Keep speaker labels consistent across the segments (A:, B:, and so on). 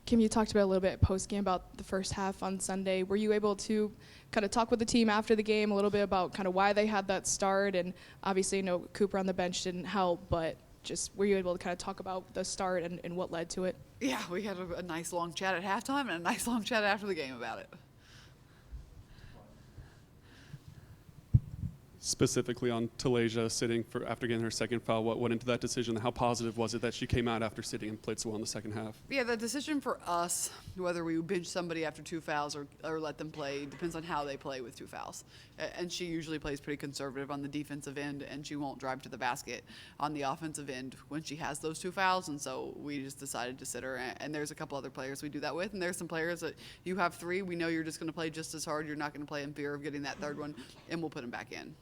A: Kim, you talked about a little bit post-game about the first half on Sunday. Were you able to kind of talk with the team after the game a little bit about kind of why they had that start? And obviously, Cooper on the bench didn't help, but just were you able to kind of talk about the start and what led to it?
B: Yeah, we had a nice long chat at halftime and a nice long chat after the game about it.
C: Specifically on Talasia sitting after getting her second foul, what went into that decision? How positive was it that she came out after sitting and played so well in the second half?
B: Yeah, the decision for us, whether we bench somebody after 2 fouls or let them play, depends on how they play with 2 fouls. And she usually plays pretty conservative on the defensive end, and she won't drive to the basket on the offensive end when she has those 2 fouls. And so we just decided to sit her. And there's a couple other players we do that with. And there's some players that you have 3. We know you're just going to play just as hard. You're not going to play in fear of getting that third one, and we'll put them back in.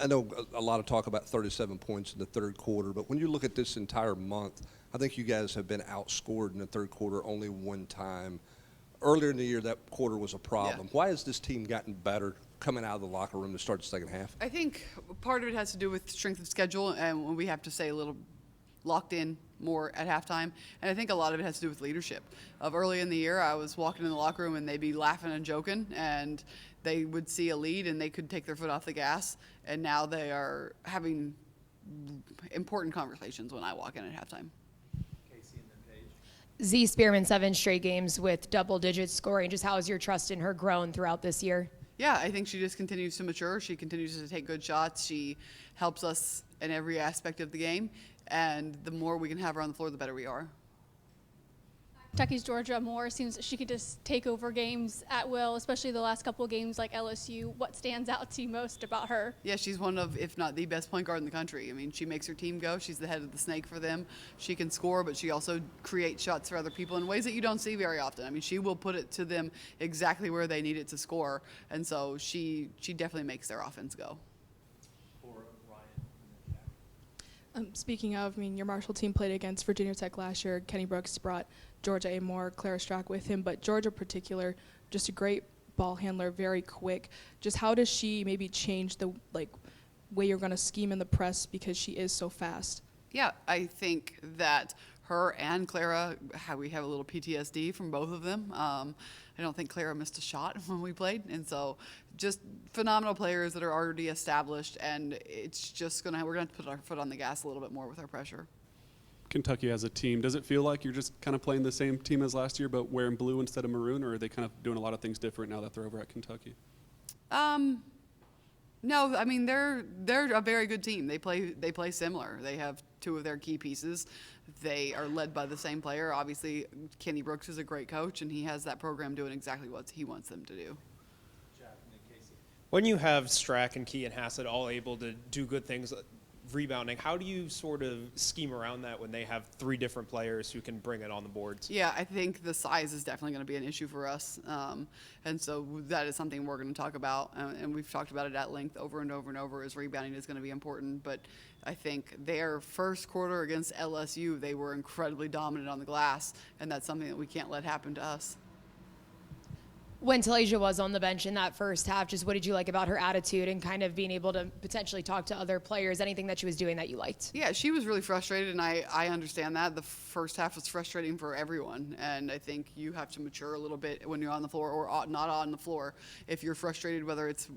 D: I know a lot of talk about 37 points in the third quarter, but when you look at this entire month, I think you guys have been outscored in the third quarter only one time. Earlier in the year, that quarter was a problem. Yeah. Why has this team gotten better coming out of the locker room to start the second half?
B: I think part of it has to do with strength of schedule, and we have to stay a little locked in more at halftime. And I think a lot of it has to do with leadership. Early in the year, I was walking in the locker room, and they'd be laughing and joking, and they would see a lead and they could take their foot off the gas, and now they are having important conversations when I walk in at halftime.
E: Casey and then Paige.
F: Z Spearman, 7 straight games with double-digit scoring. Just how has your trust in her grown throughout this year?
B: Yeah, I think she just continues to mature. She continues to take good shots. She helps us in every aspect of the game, and the more we can have her on the floor, the better we are.
G: Kentucky's Georgia Moore seems that she could just take over games at will, especially the last couple of games like LSU. What stands out to you most about her?
B: Yeah, she's one of, if not the best point guard in the country. I mean, she makes her team go. She's the head of the snake for them. She can score, but she also creates shots for other people in ways that you don't see very often. I mean, she will put it to them exactly where they need it to score, and so she definitely makes their offense go.
A: Speaking of, your Marshall team played against Virginia Tech last year. Kenny Brooks brought Georgia A. Moore, Clara Strack with him, but Georgia in particular, just a great ball handler, very quick. Just how does she maybe change the way you're going to scheme in the press because she is so fast?
B: Yeah, I think that her and Clara, we have a little PTSD from both of them. I don't think Clara missed a shot when we played, and so just phenomenal players that are already established, and it's just we're gonna have to put our foot on the gas a little bit more with our pressure.
C: Kentucky as a team, does it feel like you're just kind of playing the same team as last year but wearing blue instead of maroon, or are they kind of doing a lot of things different now that they're over at Kentucky?
B: No, I mean they're a very good team. They play similar. They have 2 of their key pieces. They are led by the same player. Obviously, Kenny Brooks is a great coach, and he has that program doing exactly what he wants them to do.
E: When you have Strack and Key and Hassett all able to do good things, rebounding, how do you sort of scheme around that when they have 3 different players who can bring it on the boards?
B: Yeah, I think the size is definitely going to be an issue for us. And so that is something we're going to talk about. And we've talked about it at length over and over and over, as rebounding is going to be important. But I think their first quarter against LSU, they were incredibly dominant on the glass. And that's something that we can't let happen to us.
F: When Talasia was on the bench in that first half, just what did you like about her attitude and kind of being able to potentially talk to other players, anything that she was doing that you liked?
B: Yeah, she was really frustrated, and I understand that. The first half was frustrating for everyone, and I think you have to mature a little bit when you're on the floor or not on the floor. If you're frustrated, whether it's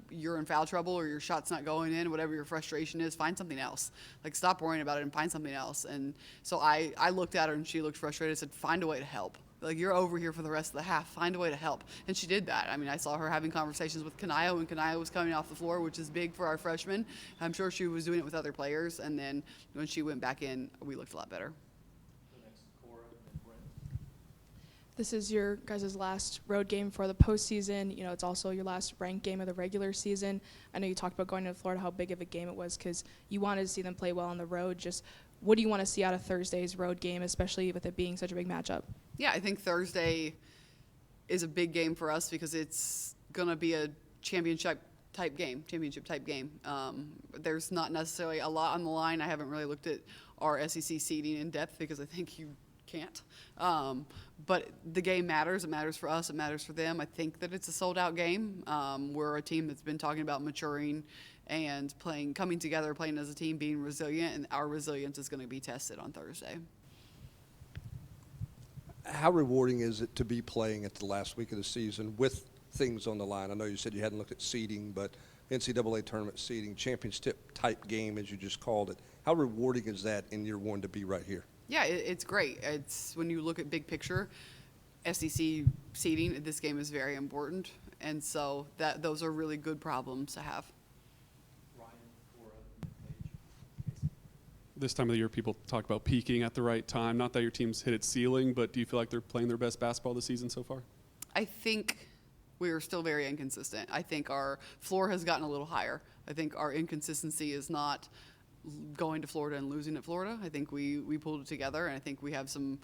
B: you're in foul trouble or your shot's not going in, whatever your frustration is, find something else. Stop worrying about it and find something else. And so I looked at her, and she looked frustrated. I said, find a way to help. You're over here for the rest of the half. Find a way to help. And she did that. I mean, I saw her having conversations with Kanaya when Kanaya was coming off the floor, which is big for our freshmen. I'm sure she was doing it with other players. And then when she went back in, we looked a lot better.
A: This is your guys' last road game for the postseason. It's also your last ranked game of the regular season. I know you talked about going to Florida, how big of a game it was because you wanted to see them play well on the road. Just what do you want to see out of Thursday's road game, especially with it being such a big matchup? Yeah,
B: I think Thursday is a big game for us because it's going to be a championship type game. There's not necessarily a lot on the line. I haven't really looked at our SEC seeding in depth because I think you can't. But the game matters. It matters for us. It matters for them. I think that it's a sold-out game. We're a team that's been talking about maturing and coming together, playing as a team, being resilient, and our resilience is going to be tested on Thursday.
D: How rewarding is it to be playing at the last week of the season with things on the line? I know you said you hadn't looked at seeding, but NCAA tournament seeding, championship type game, as you just called it. How rewarding is that in year one to be right here?
B: Yeah, it's great. It's when you look at big picture, SEC seeding, this game is very important, and so those are really good problems to have.
C: This time of the year, people talk about peaking at the right time. Not that your team's hit its ceiling, but do you feel like they're playing their best basketball this season so far?
B: I think we are still very inconsistent. I think our floor has gotten a little higher. I think our inconsistency is not going to Florida and losing at Florida. I think we pulled it together, and I think we have some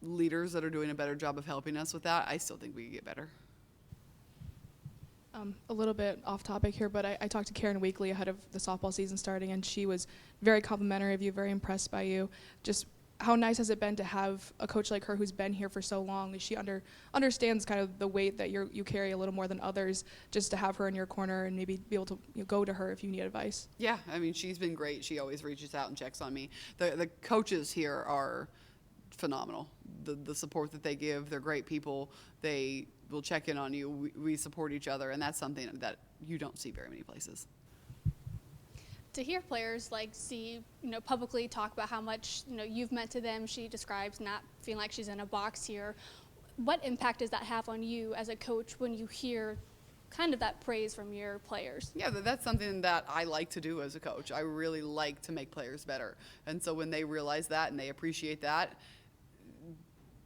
B: leaders that are doing a better job of helping us with that. I still think we can get better.
A: A little bit off topic here, but I talked to Karen Weekly ahead of the softball season starting, and she was very complimentary of you, very impressed by you. Just how nice has it been to have a coach like her who's been here for so long? She understands kind of the weight that you carry a little more than others, just to have her in your corner and maybe be able to go to her if you need advice.
B: Yeah, I mean, she's been great. She always reaches out and checks on me. The coaches here are phenomenal. The support that they give, they're great people. They will check in on you. We support each other, and that's something that you don't see very many places.
G: To hear players like C, publicly talk about how much, you've meant to them, she describes not feeling like she's in a box here. What impact does that have on you as a coach when you hear kind of that praise from your players?
B: Yeah, that's something that I like to do as a coach. I really like to make players better. And so when they realize that and they appreciate that,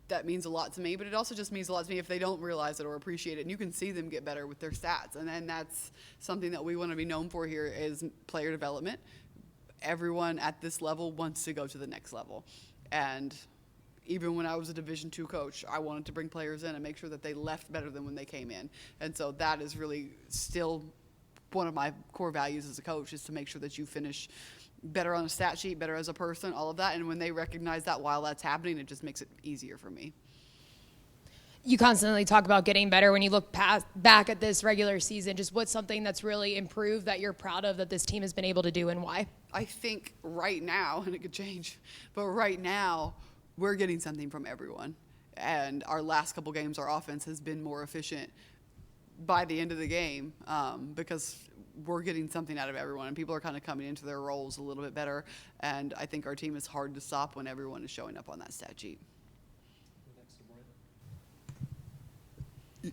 B: that means a lot to me, but it also just means a lot to me if they don't realize it or appreciate it. And you can see them get better with their stats. And then that's something that we want to be known for here is player development. Everyone at this level wants to go to the next level. And even when I was a Division II coach, I wanted to bring players in and make sure that they left better than when they came in. And so that is really still one of my core values as a coach, is to make sure that you finish better on a stat sheet, better as a person, all of that. And when they recognize that while that's happening, it just makes it easier for me.
F: You constantly talk about getting better. When you look back at this regular season, just what's something that's really improved that you're proud of that this team has been able to do, and why?
B: I think right now, and it could change, but right now we're getting something from everyone. And our last couple games, our offense has been more efficient by the end of the game because we're getting something out of everyone, and people are kind of coming into their roles a little bit better. And I think our team is hard to stop when everyone is showing up on that stat sheet.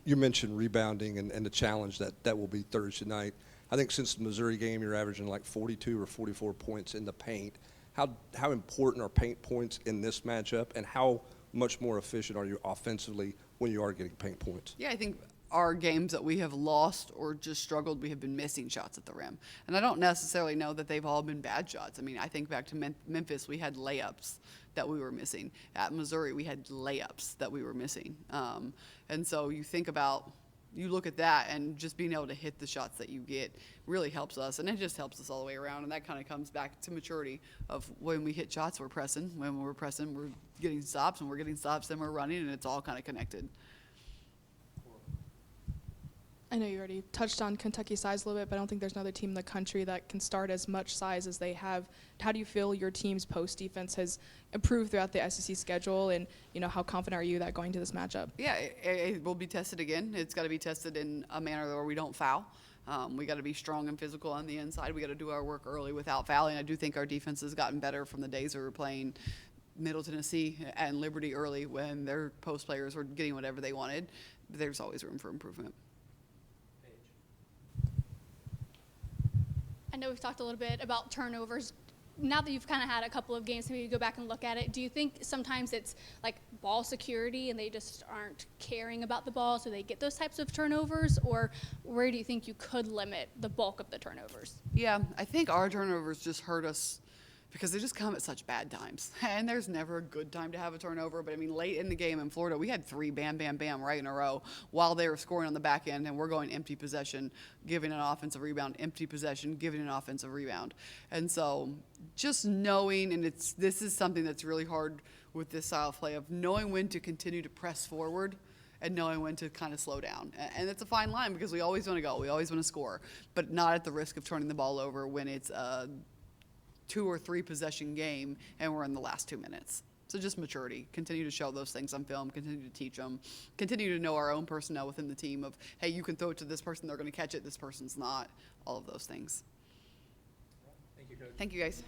D: You mentioned rebounding and the challenge that will be Thursday night. I think since the Missouri game, you're averaging like 42 or 44 points in the paint. How important are paint points in this matchup, and how much more efficient are you offensively when you are getting paint points?
B: Yeah, I think our games that we have lost or just struggled, we have been missing shots at the rim. And I don't necessarily know that they've all been bad shots. I mean, I think back to Memphis, we had layups that we were missing. At Missouri, we had layups that we were missing. And so you look at that, and just being able to hit the shots that you get really helps us, and it just helps us all the way around. And that kind of comes back to maturity of when we hit shots, we're pressing. When we're pressing, we're getting stops, and we're getting stops, then we're running, and it's all kind of connected.
A: I know you already touched on Kentucky's size a little bit, but I don't think there's another team in the country that can start as much size as they have. How do you feel your team's post defense has improved throughout the SEC schedule, and how confident are you that going to this matchup?
B: Yeah, it will be tested again. It's got to be tested in a manner where we don't foul. We got to be strong and physical on the inside. We got to do our work early without fouling. I do think our defense has gotten better from the days we were playing Middle Tennessee and Liberty early when their post players were getting whatever they wanted. There's always room for improvement.
G: I know we've talked a little bit about turnovers. Now that you've kind of had a couple of games, maybe you go back and look at it, do you think sometimes it's like ball security and they just aren't caring about the ball, so they get those types of turnovers? Or where do you think you could limit the bulk of the turnovers?
B: Yeah, I think our turnovers just hurt us because they just come at such bad times. And there's never a good time to have a turnover. But, I mean, late in the game in Florida, we had 3 bam, bam, bam right in a row while they were scoring on the back end, and we're going empty possession, giving an offensive rebound, empty possession, giving an offensive rebound. And so just knowing, and this is something that's really hard with this style of play, of knowing when to continue to press forward and knowing when to kind of slow down. And it's a fine line because we always want to go, we always want to score, but not at the risk of turning the ball over when it's a 2 or 3 possession game and we're in the last 2 minutes. So just maturity. Continue to show those things on film. Continue to teach them. Continue to know our own personnel within the team of, hey, you can throw it to this person, they're going to catch it, this person's not. All of those things.
E: Thank you, Coach.
B: Thank you, guys.